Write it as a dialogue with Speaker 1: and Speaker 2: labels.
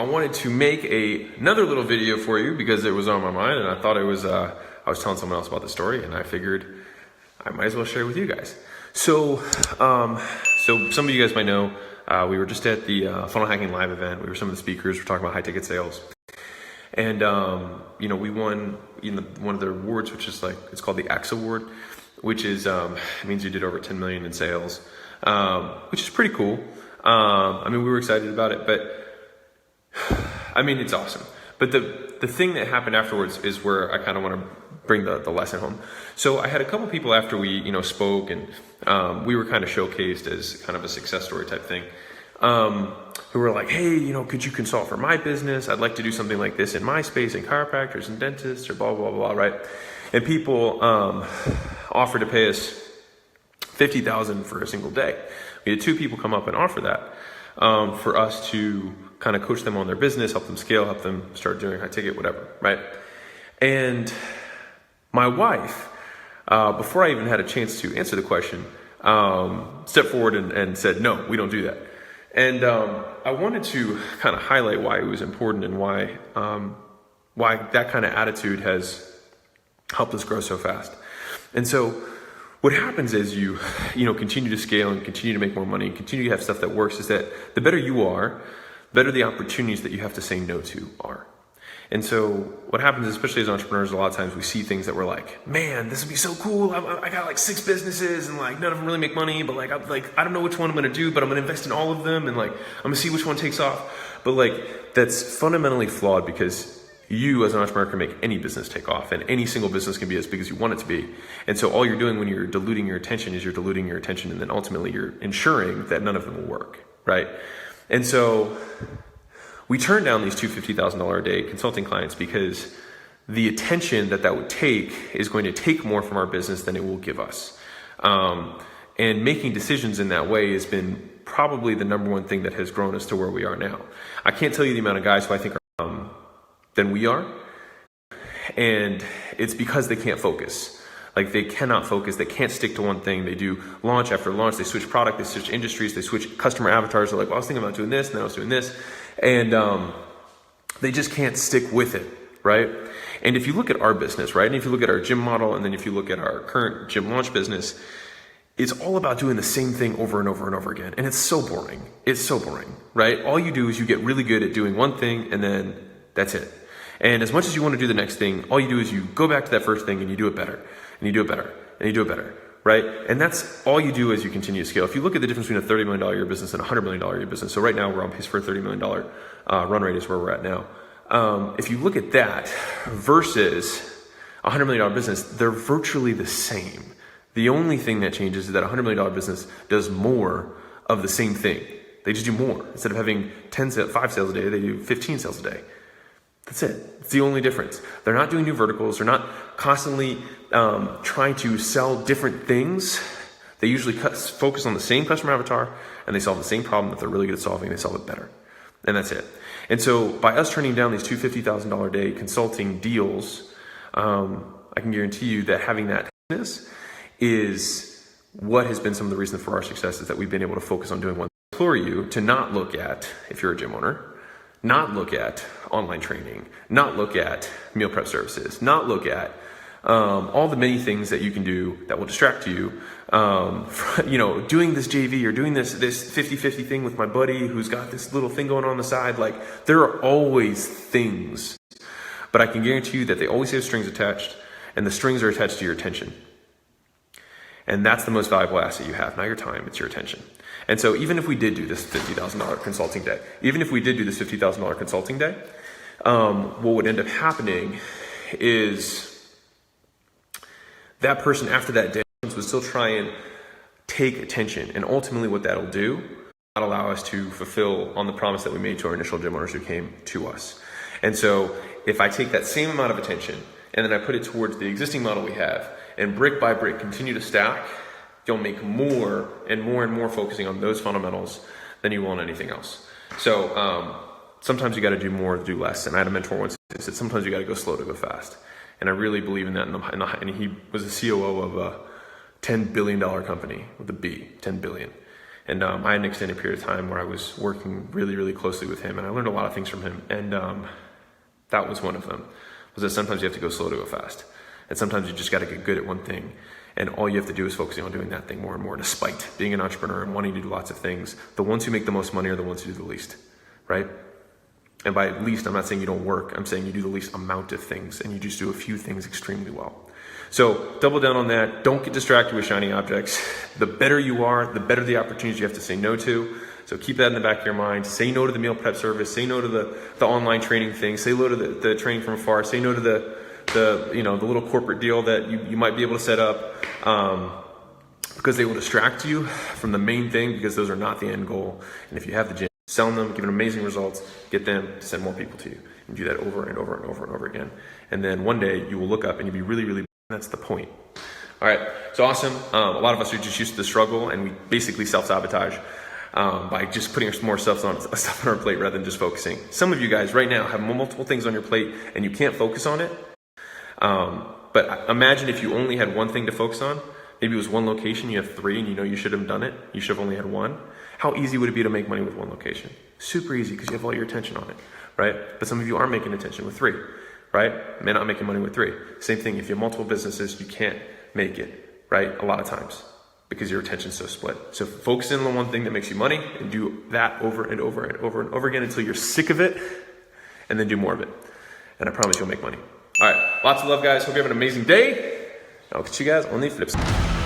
Speaker 1: I wanted to make another little video for you because it was on my mind, and I thought it was, I was telling someone else about the story, and I figured I might as well share it with you guys. So some of you guys might know, we were just at the Funnel Hacking Live event. We were some of the speakers. We're talking about high ticket sales. And, we won one of the awards, which is it's called the X Award, which is, it means you did over 10 million in sales, which is pretty cool. We were excited about it, but it's awesome. But the thing that happened afterwards is where I kind of want to bring the lesson home. So I had a couple people after we, spoke, and we were kind of showcased as kind of a success story type thing, who were like, hey, could you consult for my business? I'd like to do something like this in my space, in chiropractors and dentists or blah, blah, blah, right? And people offered to pay us $50,000 for a single day. We had two people come up and offer that for us to kind of coach them on their business, help them scale, help them start doing high ticket, whatever, right? And my wife, before I even had a chance to answer the question, stepped forward and said, no, we don't do that. And I wanted to kind of highlight why it was important and why that kind of attitude has helped us grow so fast. And so what happens as you continue to scale and continue to make more money and continue to have stuff that works is that the better you are, the better the opportunities that you have to say no to are. And so what happens, especially as entrepreneurs, a lot of times we see things that we're like, man, this would be so cool. I got 6 businesses and none of them really make money, but I don't know which one I'm going to do, but I'm going to invest in all of them. And I'm going to see which one takes off. But that's fundamentally flawed, because you as an entrepreneur can make any business take off, and any single business can be as big as you want it to be. And so all you're doing when you're diluting your attention is you're diluting your attention, and then ultimately you're ensuring that none of them will work, right? And so we turned down these two $50,000 a day consulting clients because the attention that would take is going to take more from our business than it will give us. And making decisions in that way has been probably the number one thing that has grown us to where we are now. I can't tell you the amount of guys who I think are than we are, and it's because they can't focus. They cannot focus. They can't stick to one thing. They do launch after launch. They switch product. They switch industries. They switch customer avatars. They're like, well, I was thinking about doing this, and then I was doing this, and they just can't stick with it, right? And if you look at our business, right, and if you look at our gym model, and then if you look at our current gym launch business, it's all about doing the same thing over and over and over again, and it's so boring. It's so boring, right? All you do is you get really good at doing one thing, and then that's it. And as much as you want to do the next thing, all you do is you go back to that first thing and you do it better, and you do it better, and you do it better, right? And that's all you do as you continue to scale. If you look at the difference between a $30 million a year business and a $100 million a year business, so right now we're on pace for a $30 million run rate is where we're at now. If you look at that versus a $100 million business, they're virtually the same. The only thing that changes is that a $100 million business does more of the same thing. They just do more. Instead of having 5 sales a day, they do 15 sales a day. That's it. It's the only difference. They're not doing new verticals. They're not constantly trying to sell different things. They usually focus on the same customer avatar, and they solve the same problem that they're really good at solving. They solve it better. And that's it. And so by us turning down these two $50,000 a day consulting deals, I can guarantee you that having that business is what has been some of the reasons for our success, is that we've been able to focus on doing one. I implore you to not look at, if you're a gym owner, not look at online training, not look at meal prep services, not look at all the many things that you can do that will distract you. Doing this JV or doing this 50-50 thing with my buddy who's got this little thing going on the side. There are always things, but I can guarantee you that they always have strings attached, and the strings are attached to your attention. And that's the most valuable asset you have, not your time, it's your attention. And so even if we did do this $50,000 consulting day, what would end up happening is that person after that day would still try and take attention. And ultimately what that'll do, not allow us to fulfill on the promise that we made to our initial gym owners who came to us. And so if I take that same amount of attention and then I put it towards the existing model we have, and brick by brick continue to stack, you'll make more and more and more focusing on those fundamentals than you will on anything else. So sometimes you got to do more to do less. And I had a mentor once who said sometimes you got to go slow to go fast. And I really believe in that. And he was a COO of a $10 billion company with a B, 10 billion. And I had an extended period of time where I was working really, really closely with him, and I learned a lot of things from him. And that was one of them, was that sometimes you have to go slow to go fast. And sometimes you just got to get good at one thing. And all you have to do is focusing on doing that thing more and more, despite being an entrepreneur and wanting to do lots of things. The ones who make the most money are the ones who do the least, right? And by least, I'm not saying you don't work. I'm saying you do the least amount of things, and you just do a few things extremely well. So double down on that. Don't get distracted with shiny objects. The better you are, the better the opportunities you have to say no to. So keep that in the back of your mind. Say no to the meal prep service. Say no to the online training thing. Say no to the training from afar. Say no to the little corporate deal that you might be able to set up, because they will distract you from the main thing, because those are not the end goal. And if you have the gym, selling them, giving amazing results, get them to send more people to you, and do that over and over and over and over again. And then one day you will look up and you'll be really, really, that's the point. All right, so awesome. A lot of us are just used to the struggle, and we basically self-sabotage by just putting more stuff on our plate rather than just focusing. Some of you guys right now have multiple things on your plate and you can't focus on it. But imagine if you only had one thing to focus on. Maybe it was one location, you have 3, and you know you should have done it. You should have only had 1. How easy would it be to make money with 1 location? Super easy, because you have all your attention on it, right? But some of you are making attention with 3, right? May not making money with 3. Same thing, if you have multiple businesses, you can't make it, right? A lot of times, because your attention's so split. So focus in on one thing that makes you money, and do that over and over and over and over again until you're sick of it, and then do more of it. And I promise you'll make money. All right, lots of love, guys. Hope you have an amazing day. I'll catch you guys on the flip side.